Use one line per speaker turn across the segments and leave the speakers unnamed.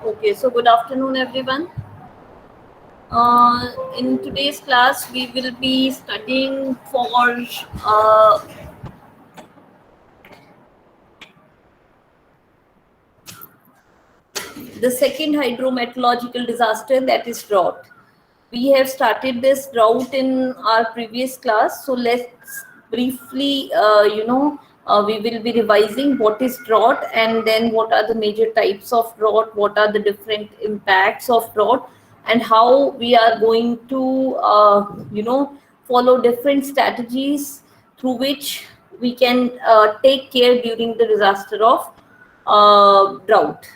Okay, so good afternoon, everyone. In today's class, we will be studying for the second hydrometeorological disaster, that is drought. We have started this drought in our previous class, so let's briefly, we will be revising what is drought and then what are the major types of drought, what are the different impacts of drought, and how we are going to, follow different strategies through which we can take care during the disaster of drought.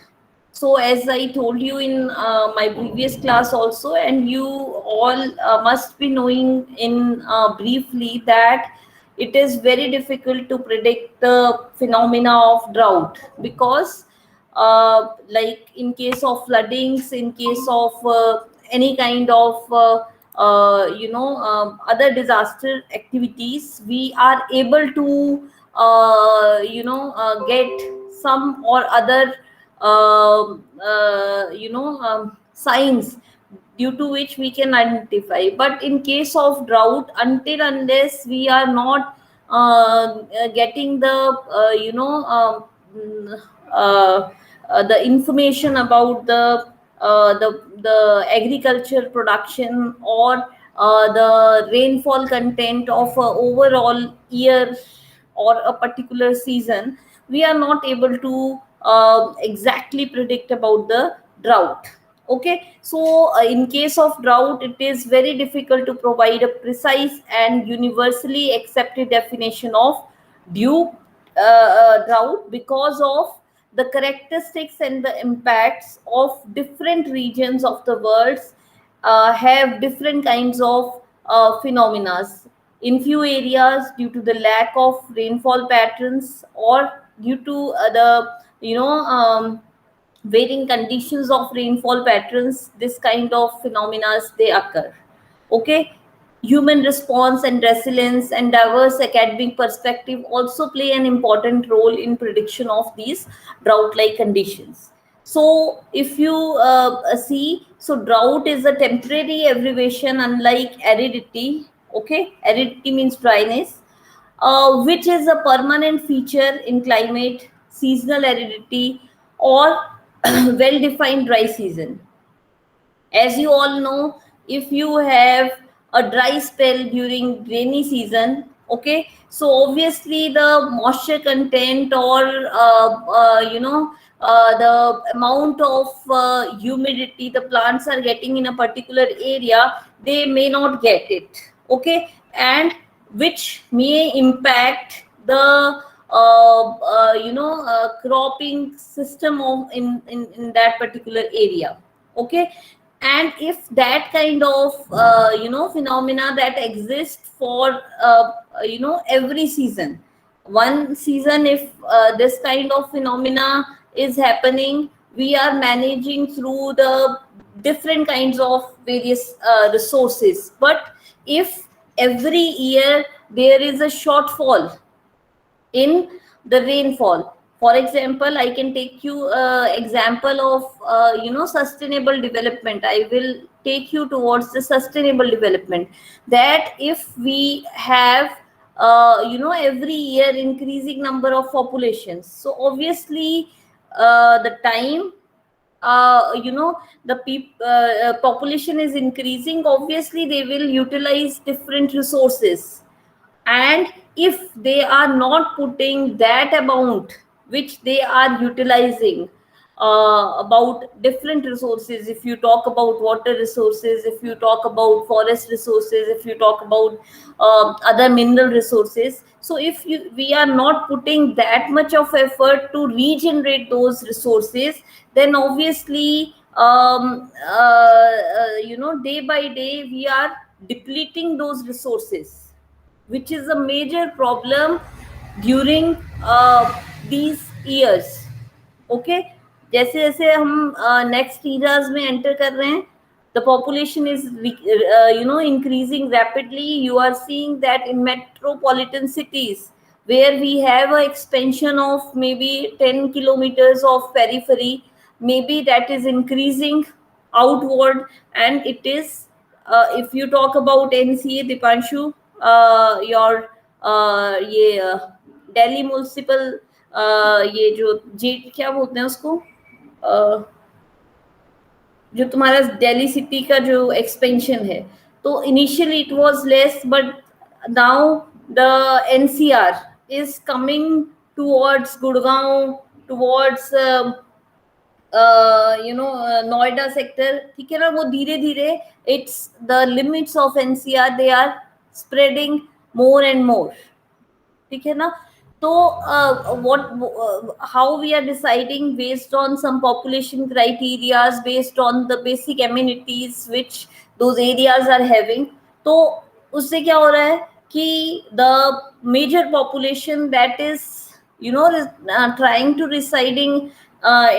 So as I told you in my previous class also, and you all must be knowing in briefly that it is very difficult to predict the phenomena of drought, because like in case of floodings, in case of any kind of other disaster activities, we are able to get some or other signs due to which we can identify. But in case of drought, until unless we are not getting the mm, uh, the information about the agriculture production, or the rainfall content of a overall year or a particular season, we are not able to exactly predict about the drought. Okay, so in case of drought, it is very difficult to provide a precise and universally accepted definition of due drought, because of the characteristics and the impacts of different regions of the world have different kinds of phenomena. In few areas, due to the lack of rainfall patterns, or due to the varying conditions of rainfall patterns, this kind of phenomena they occur. Okay, human response and resilience and diverse academic perspective also play an important role in prediction of these drought like conditions. So if you see, so drought is a temporary abbreviation, unlike aridity. Okay, aridity means dryness, which is a permanent feature in climate. Seasonal aridity, or well defined dry season. As you all know, if you have a dry spell during rainy season, okay, so obviously the moisture content, or the amount of humidity the plants are getting in a particular area, they may not get it. Okay, and which may impact the cropping system of in that particular area. Okay, and if that kind of phenomena that exists for every season, one season, if this kind of phenomena is happening, we are managing through the different kinds of various resources. But if every year there is a shortfall in the rainfall, for example, I can take you example of sustainable development. I will take you towards the sustainable development, that if we have every year increasing number of populations, so obviously the time the population is increasing, obviously they will utilize different resources. And if they are not putting that amount which they are utilizing about different resources, if you talk about water resources, if you talk about forest resources, if you talk about other mineral resources, so if we are not putting that much of effort to regenerate those resources, then obviously day by day we are depleting those resources, which is a major problem during these years. Okay, जैसे जैसे हम next ईराज में enter कर रहे हैं, the population is increasing rapidly. You are seeing that in metropolitan cities, where we have a expansion of maybe 10 kilometers of periphery, maybe that is increasing outward. And it is, if you talk about NCA, Dipanshu, your ये Delhi municipal ये जो जे क्या बोलते हैं उसको, जो तुम्हारा Delhi city का जो एक्सपेंशन है, तो initially it was less, but now the NCR is coming towards Gurgaon, towards Noida sector, ठीक है ना, वो धीरे धीरे it's the limits of NCR they are spreading more and more, ठीक है ना. So what how we are deciding based on some population criteria, based on the basic amenities which those areas are having. तो उससे क्या हो रहा है कि the major population that is trying to residing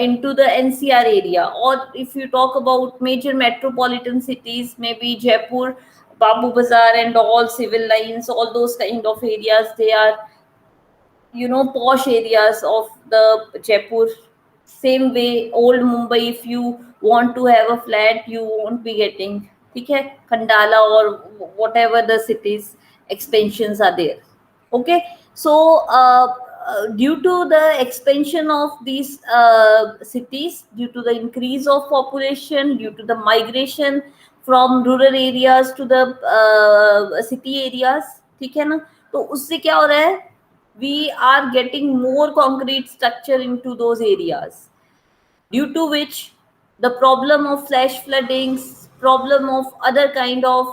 into the NCR area, or if you talk about major metropolitan cities, maybe Jaipur, Babu Bazar and all, civil lines, all those kind of areas, they are posh areas of the Jaipur. Same way old Mumbai, if you want to have a flat, you won't be getting, ठीक है, Khandala or whatever the cities expansions are there. Okay, so due to the expansion of these cities, due to the increase of population, due to the migration from rural areas to the city areas, ठीक है ना, तो उससे क्या हो रहा है, we are getting more concrete structure into those areas, due to which the problem of flash floodings, problem of other kind of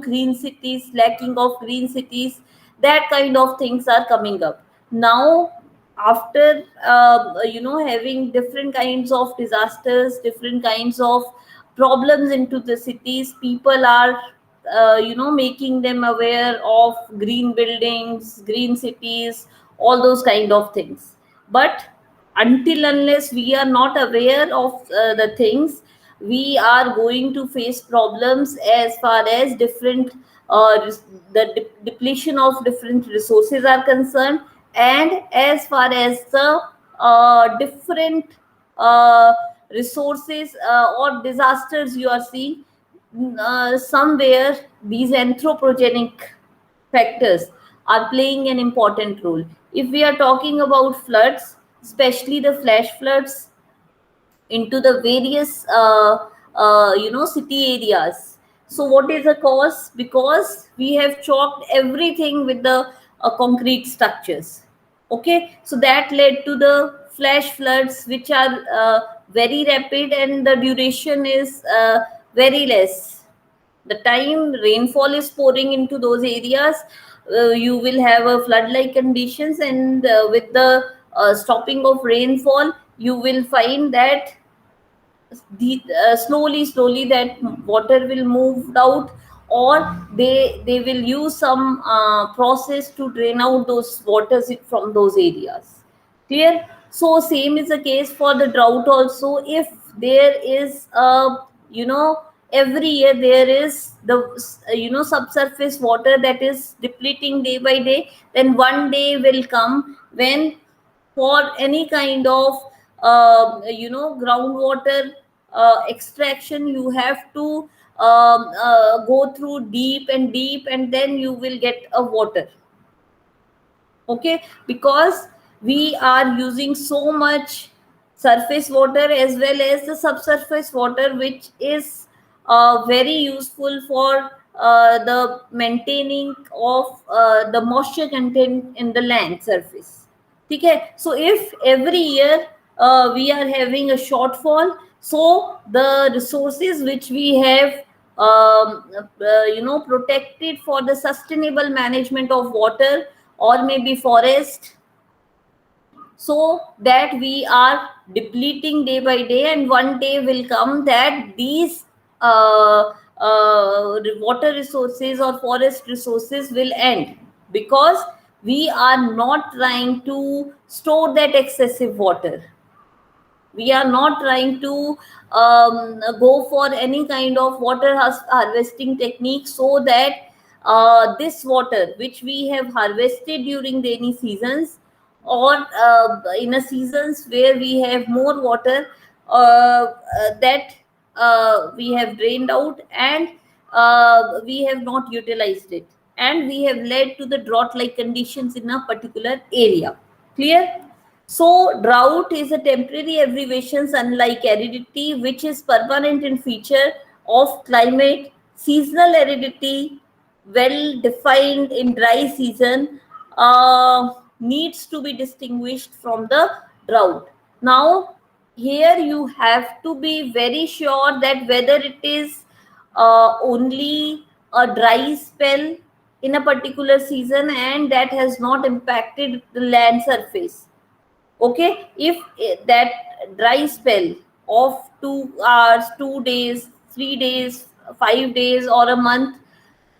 green cities, lacking of green cities, that kind of things are coming up now. After having different kinds of disasters, different kinds of problems into the cities, people are making them aware of green buildings, green cities, all those kind of things. But until unless we are not aware of the things, we are going to face problems as far as different depletion of different resources are concerned, and as far as the different uh, resources or disasters you are seeing, somewhere these anthropogenic factors are playing an important role. If we are talking about floods, especially the flash floods into the various city areas, so what is the cause? Because we have chalked everything with the concrete structures. Okay, so that led to the flash floods, which are very rapid, and the duration is very less. The time rainfall is pouring into those areas, you will have a flood like conditions, and with the stopping of rainfall, you will find that slowly that water will move out, or they will use some process to drain out those waters from those areas. Clear? So same is the case for the drought also. If there is you know every year there is the subsurface water that is depleting day by day, then one day will come when, for any kind of groundwater extraction, you have to go through deep and deep, and then you will get a water. Okay, because we are using so much surface water as well as the subsurface water, which is very useful for the maintaining of the moisture content in the land surface. Okay, so if every year we are having a shortfall, so the resources which we have protected for the sustainable management of water, or maybe forest, so that we are depleting day by day, and one day will come that these water resources or forest resources will end, because we are not trying to store that excessive water. We are not trying to go for any kind of water harvesting technique, so that this water which we have harvested during rainy seasons, or in a seasons where we have more water, that we have drained out, and we have not utilized it, and we have led to the drought like conditions in a particular area. Clear? So drought is a temporary abbreviation unlike aridity, which is permanent in feature of climate. Seasonal aridity, well defined in dry season, needs to be distinguished from the drought. Now, here you have to be very sure that whether it is only a dry spell in a particular season and that has not impacted the land surface. Okay, if that dry spell of 2 hours, 2 days, 3 days, 5 days, or a month,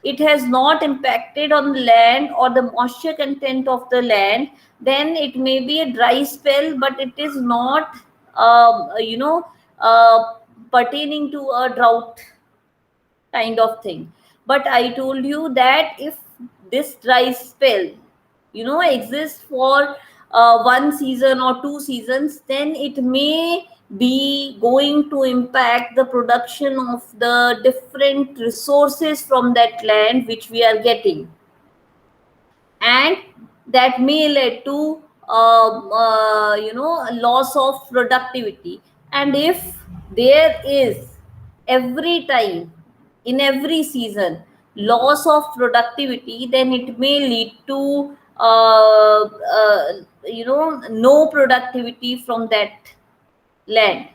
it has not impacted on the land or the moisture content of the land, then it may be a dry spell, but it is not pertaining to a drought kind of thing. But I told you that if this dry spell exists for one season or 2 seasons, then it may be going to impact the production of the different resources from that land which we are getting, and that may lead to a loss of productivity. And if there is every time, in every season, loss of productivity, then it may lead to no productivity from that land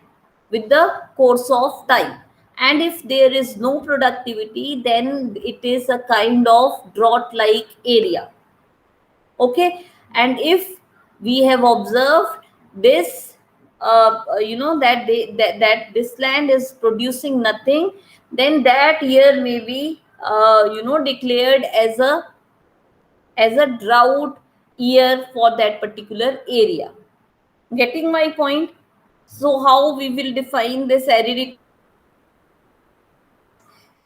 with the course of time. And if there is no productivity, then it is a kind of drought like area. Okay, and if we have observed this, that this land is producing nothing, then that year may be declared as a drought year for that particular area. Getting my point? So how we will define this aridity?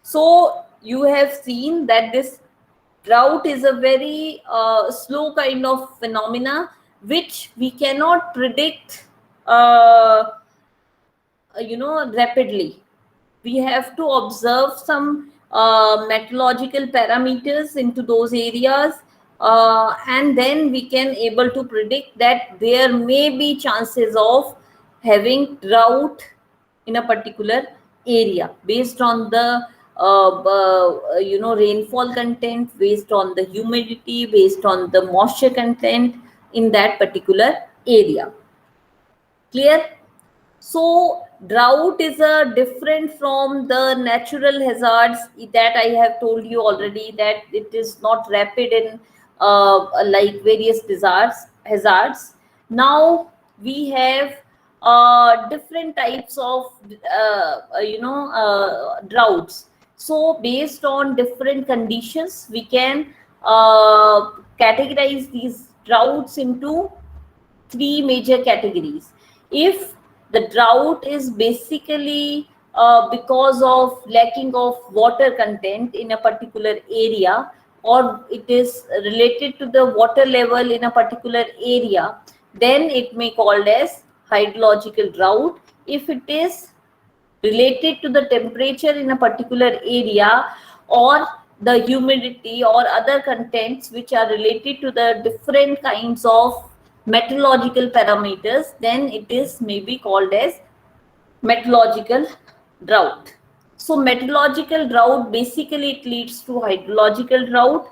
So you have seen that this drought is a very slow kind of phenomena which we cannot predict rapidly. We have to observe some meteorological parameters into those areas, and then we can able to predict that there may be chances of having drought in a particular area based on the rainfall content, based on the humidity, based on the moisture content in that particular area. Clear? So drought is a different from the natural hazards that I have told you already, that it is not rapid in like various hazards. Now we have different types of droughts. So based on different conditions, we can categorize these droughts into 3 major categories. If the drought is basically because of lacking of water content in a particular area, or it is related to the water level in a particular area, then it may called as hydrological drought. If it is related to the temperature in a particular area, or the humidity or other contents which are related to the different kinds of meteorological parameters, then it is maybe called as meteorological drought. So meteorological drought, basically it leads to hydrological drought,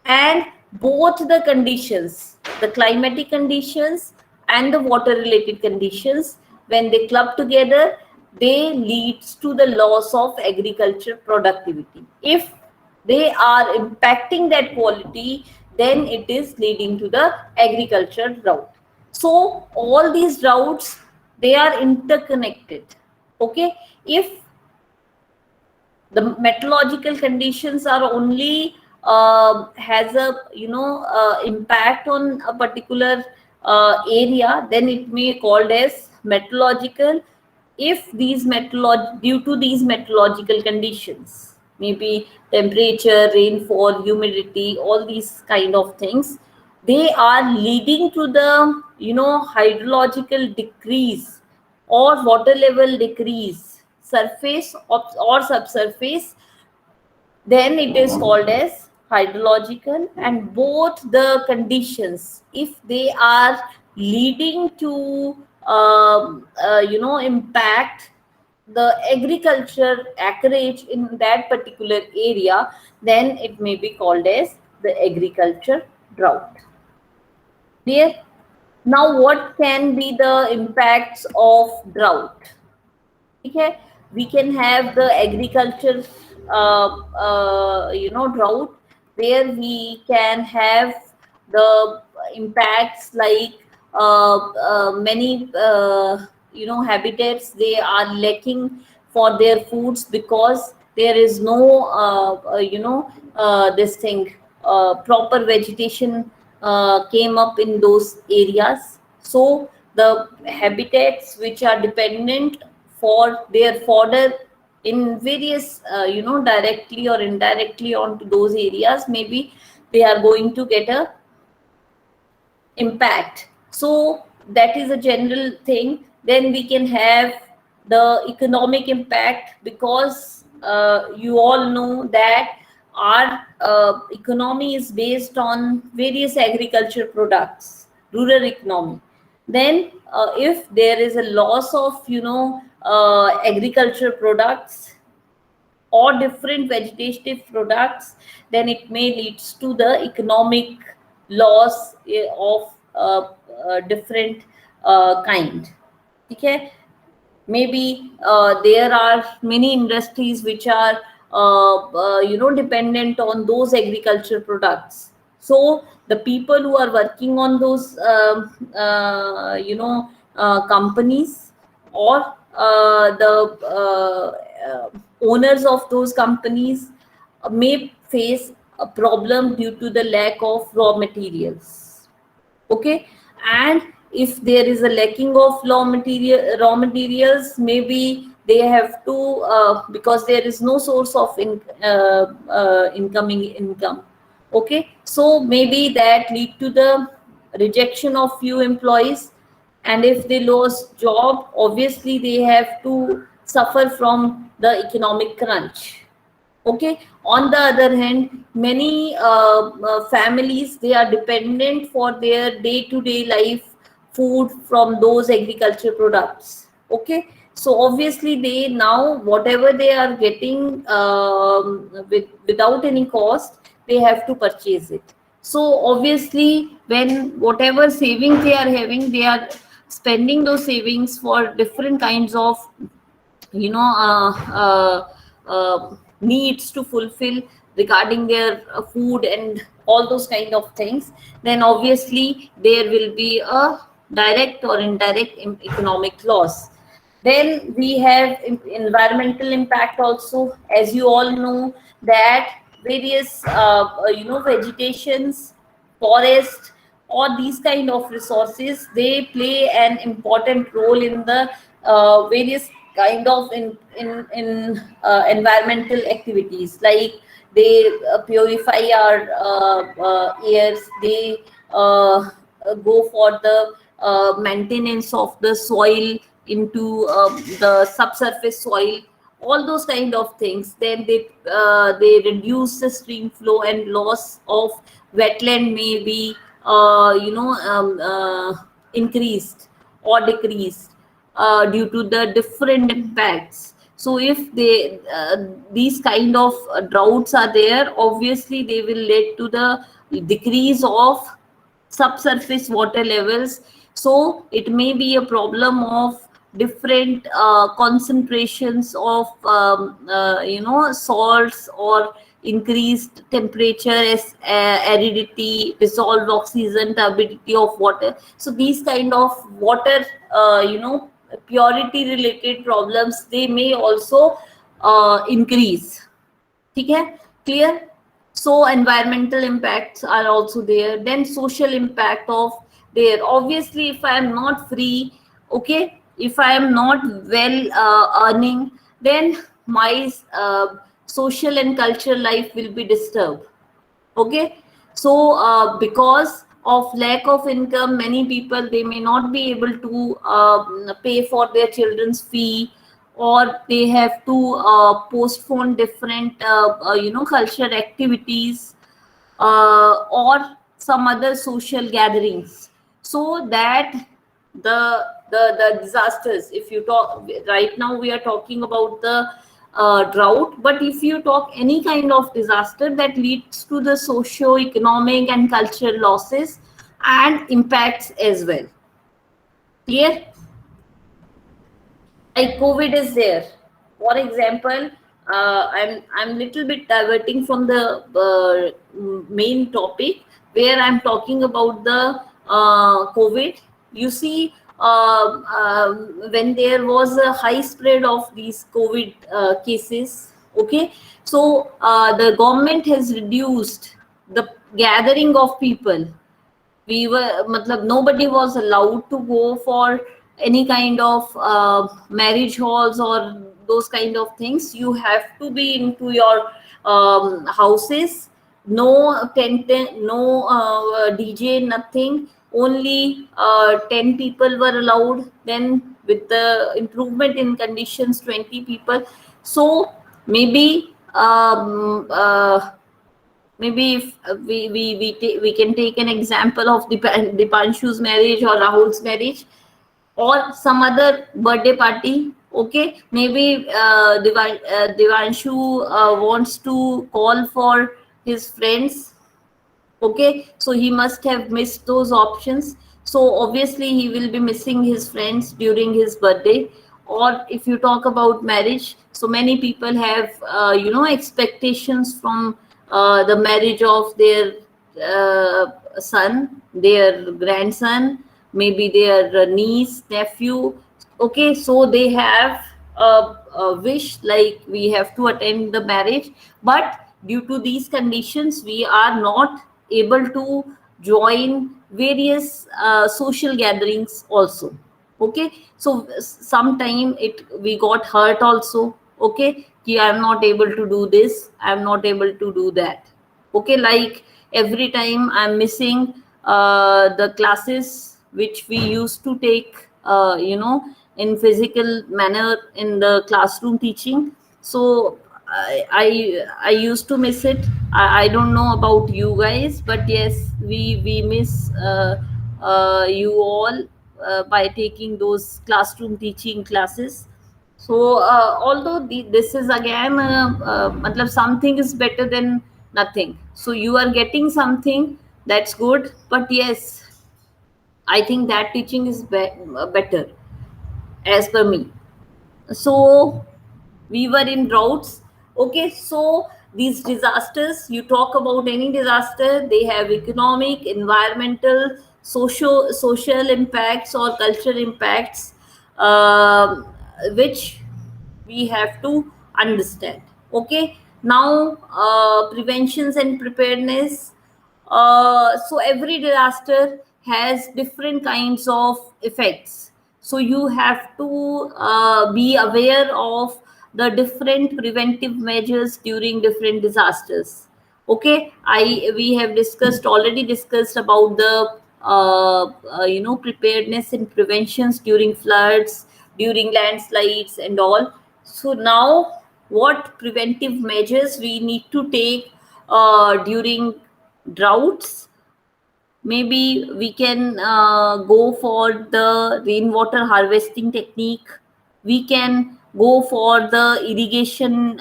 and both the conditions, the climatic conditions and the water related conditions, when they club together, they leads to the loss of agriculture productivity. If they are impacting that quality, then it is leading to the agriculture drought. So all these droughts, they are interconnected. Okay, if the meteorological conditions are only has a impact on a particular area, then it may be called as meteorological. If these due to these meteorological conditions, maybe temperature, rainfall, humidity, all these kind of things, they are leading to the, hydrological decrease or water level decrease, surface or subsurface, then it is called as hydrological. And both the conditions, if they are leading to impact the agriculture acreage in that particular area, then it may be called as the agriculture drought. Clear? Now what can be the impacts of drought? Okay, we can have the agriculture drought, where we can have the impacts like many habitats, they are lacking for their foods because there is no this thing, proper vegetation came up in those areas. So the habitats which are dependent for their fodder in various directly or indirectly onto those areas, maybe they are going to get a impact. So that is a general thing. Then we can have the economic impact, because you all know that our economy is based on various agriculture products, rural economy. Then if there is a loss of agriculture products or different vegetative products, then it may leads to the economic loss of different kind. Okay, maybe there are many industries which are dependent on those agriculture products. So the people who are working on those companies, or the owners of those companies may face a problem due to the lack of raw materials. Okay, and if there is a lacking of raw materials, maybe they have to because there is no source of incoming income. Okay, so maybe that lead to the rejection of few employees, and if they lose job, obviously they have to suffer from the economic crunch. Okay, on the other hand, many families, they are dependent for their day to day life food from those agriculture products. Okay, so obviously they now, whatever they are getting without any cost, they have to purchase it. So obviously, when whatever savings they are having, they are spending those savings for different kinds of you know uh, uh, needs to fulfill regarding their food and all those kind of things. Then obviously there will be a direct or indirect economic loss. Then we have environmental impact also. As you all know that various vegetations, forest, or these kind of resources, they play an important role in the various kind of environmental activities, like they purify our airs, they go for the maintenance of the soil into the subsurface soil, all those kind of things. Then they reduce the stream flow, and loss of wetland may be increased or decreased due to the different impacts. So if these kind of droughts are there, obviously they will lead to the decrease of subsurface water levels. So it may be a problem of different concentrations of salts, or increased temperature, as aridity, dissolved oxygen, turbidity of water. So these kind of water purity related problems, they may also increase. Okay, clear? So environmental impacts are also there. Then social impact of there, obviously if I am not free, okay, if I am not well earning, then my social and cultural life will be disturbed. Okay, so because of lack of income, many people, they may not be able to pay for their children's fee, or they have to postpone different cultural activities, or some other social gatherings, so that the disasters, if you talk right now, we are talking about the drought, but if you talk any kind of disaster that leads to the socio-economic and cultural losses and impacts as well. Clear? Like COVID is there. For example, I'm little bit diverting from the main topic, where I'm talking about the COVID. You see, when there was a high spread of these COVID cases, okay, so the government has reduced the gathering of people. We were matlab, nobody was allowed to go for any kind of marriage halls or those kind of things. You have to be into your houses. No tent, no DJ, nothing. Only 10 people were allowed. Then with the improvement in conditions, 20 people. So maybe maybe if we can take an example of Dipanshu's marriage or Rahul's marriage, or some other birthday party. Okay, maybe Devanshu wants to call for his friends. Okay, so he must have missed those options, so obviously he will be missing his friends during his birthday. Or if you talk about marriage, so many people have expectations from the marriage of their son, their grandson, maybe their niece, nephew. Okay, so they have a wish, like we have to attend the marriage, but due to these conditions we are not able to join various social gatherings also. Okay, so sometime it we got hurt also. Okay, ki I'm not able to do this, I'm not able to do that. Okay, like every time I'm missing the classes which we used to take in physical manner in the classroom teaching. So I used to miss it. I don't know about you guys, but yes, we miss you all by taking those classroom teaching classes. So although this is again matlab something is better than nothing, so you are getting something, that's good, but yes, I think that teaching is better as per me. So we were in droughts. Okay, so these disasters, you talk about any disaster, they have economic, environmental, social impacts or cultural impacts, um, which we have to understand. Okay, now preventions and preparedness. So every disaster has different kinds of effects, so you have to be aware of the different preventive measures during different disasters. Okay, we have already discussed about the preparedness and preventions during floods, during landslides and all. So now what preventive measures we need to take during droughts? Maybe we can go for the rainwater harvesting technique. We can go for the irrigation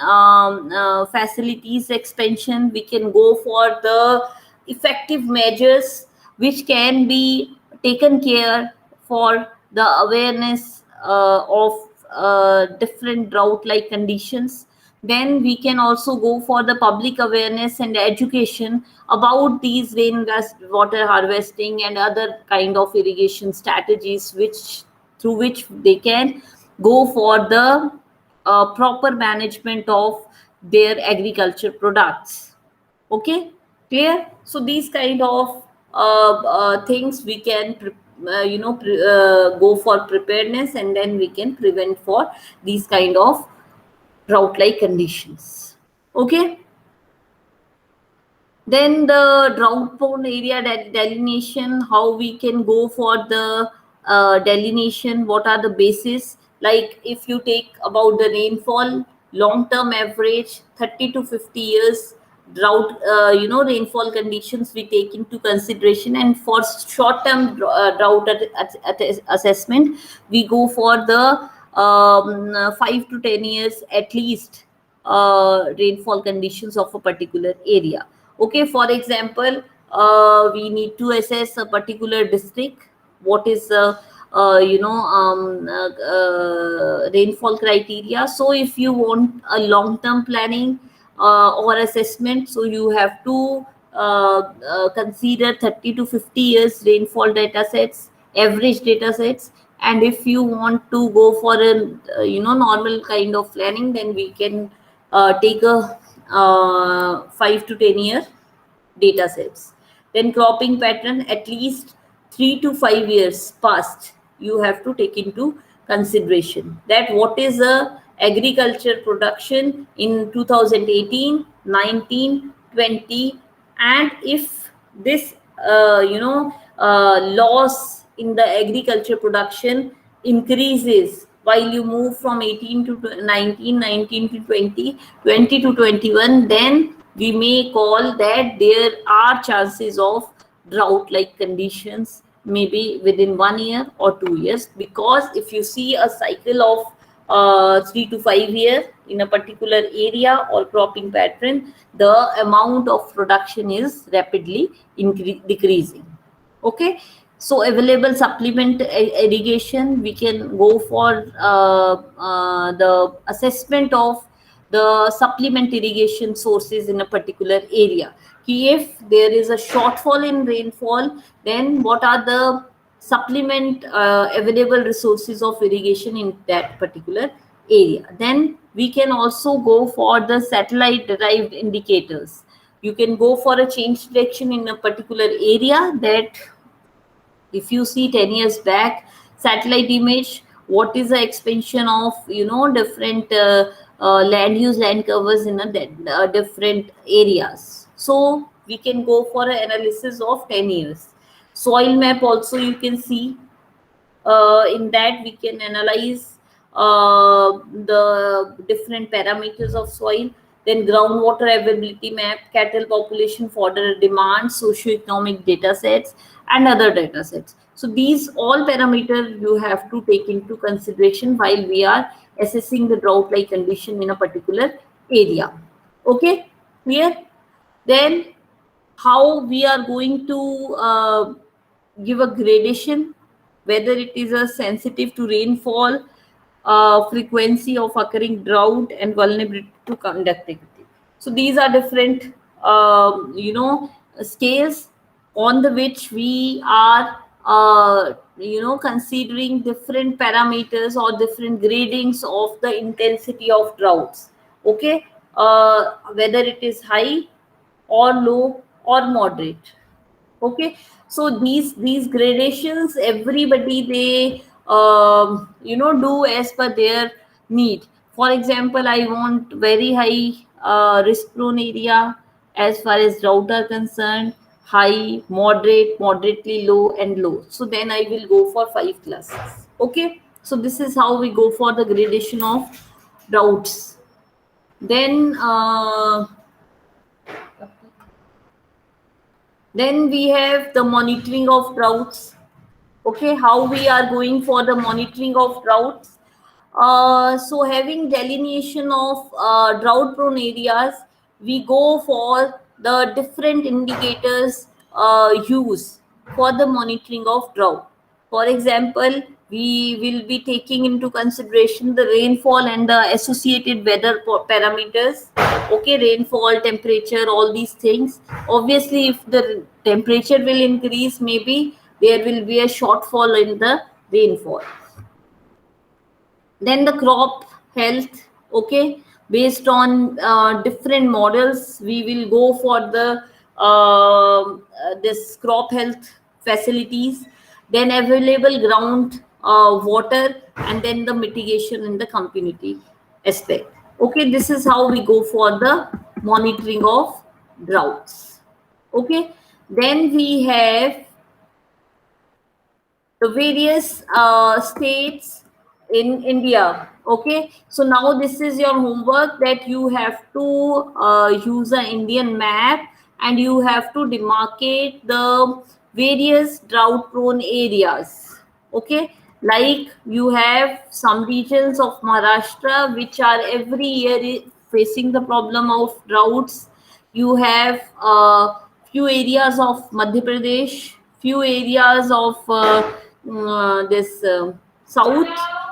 facilities expansion. We can go for the effective measures which can be taken care for the awareness of different drought like conditions. Then we can also go for the public awareness and education about these water harvesting and other kind of irrigation strategies, which through which they can go for the proper management of their agriculture products. Okay, clear? So these kind of things we can go for preparedness, and then we can prevent for these kind of drought like conditions. Okay. Then the drought prone area delineation, how we can go for the delineation, what are the bases? Like if you take about the rainfall, long term average 30 to 50 years drought, rainfall conditions we take into consideration. And for short term drought assessment, we go for the 5 to 10 years at least rainfall conditions of a particular area. Okay, for example, we need to assess a particular district, what is the rainfall criteria. So if you want a long term planning or assessment, so you have to consider 30 to 50 years rainfall data sets, average data sets. And if you want to go for a normal kind of planning, then we can take a 5 to 10 year data sets. Then cropping pattern, at least 3 to 5 years past, you have to take into consideration that what is the agriculture production in 2018, 19, 20, and if this loss in the agriculture production increases while you move from 18 to 19, 19 to 20, 20 to 21, then we may call that there are chances of drought like conditions maybe within 1 year or 2 years. Because if you see a cycle of 3 to 5 years in a particular area or cropping pattern, the amount of production is rapidly decreasing. Okay, so available supplement irrigation, we can go for the assessment of the supplement irrigation sources in a particular area. If there is a shortfall in rainfall, then what are the supplement available resources of irrigation in that particular area? Then we can also go for the satellite derived indicators. You can go for a change direction in a particular area. That if you see 10 years back satellite image, what is the expansion of different land use, land covers in different areas. So we can go for an analysis of 10 years. Soil map also you can see, in that we can analyze the different parameters of soil. Then groundwater availability map, cattle population, fodder demand, socioeconomic data sets, and other data sets. So these all parameters you have to take into consideration while we are assessing the drought like condition in a particular area. Okay, clear? Then how we are going to give a gradation, whether it is a sensitive to rainfall, frequency of occurring drought, and vulnerability to conductivity. So these are different scales on the which we are considering different parameters or different gradings of the intensity of droughts. Okay, whether it is high or low or moderate. Okay, so these gradations everybody they do as per their need. For example, I want very high risk prone area as far as drought are concerned, high, moderate, moderately low, and low. So then I will go for 5 classes. Okay, so this is how we go for the gradation of droughts. Then then we have the monitoring of droughts. Okay, how we are going for the monitoring of droughts. So having delineation of drought prone areas, we go for the different indicators used for the monitoring of drought. For example, we will be taking into consideration the rainfall and the associated weather parameters. Okay, rainfall, temperature, all these things. Obviously, if the temperature will increase, maybe there will be a shortfall in the rainfall. Then the crop health. Okay, based on different models, we will go for the this crop health facilities, then available ground water, and then the mitigation in the community aspect. Okay, this is how we go for the monitoring of droughts. Okay, then we have the various states in India. Okay, so now this is your homework, that you have to use an Indian map and you have to demarcate the various drought prone areas. Okay, like you have some regions of Maharashtra which are every year facing the problem of droughts. You have few areas of Madhya Pradesh, few areas of this south,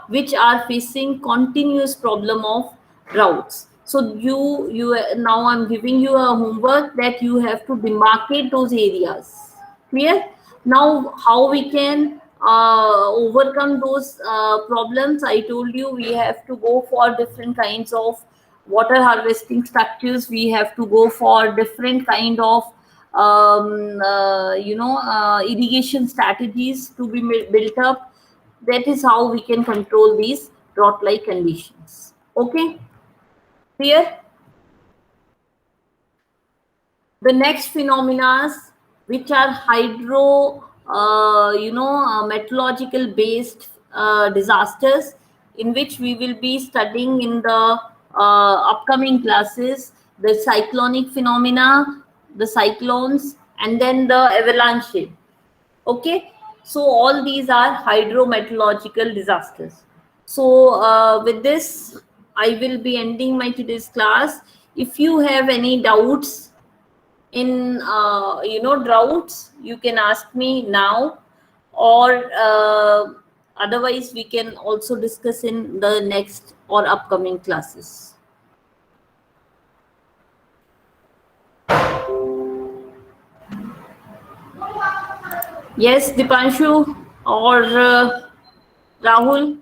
which are facing continuous problem of droughts. So you now I'm giving you a homework that you have to demarcate those areas. Clear? Now how we can overcome those problems? I told you we have to go for different kinds of water harvesting structures. We have to go for different kind of irrigation strategies to be built up. That is how we can control these drought like conditions. Okay, clear? The next phenomena, which are hydro meteorological based disasters, in which we will be studying in the upcoming classes, the cyclonic phenomena, the cyclones, and then the avalanche. Okay, so all these are hydrometeorological disasters. So with this I will be ending my today's class. If you have any doubts in droughts, you can ask me now, or otherwise we can also discuss in the next or upcoming classes. Yes, Dipanshu or Rahul.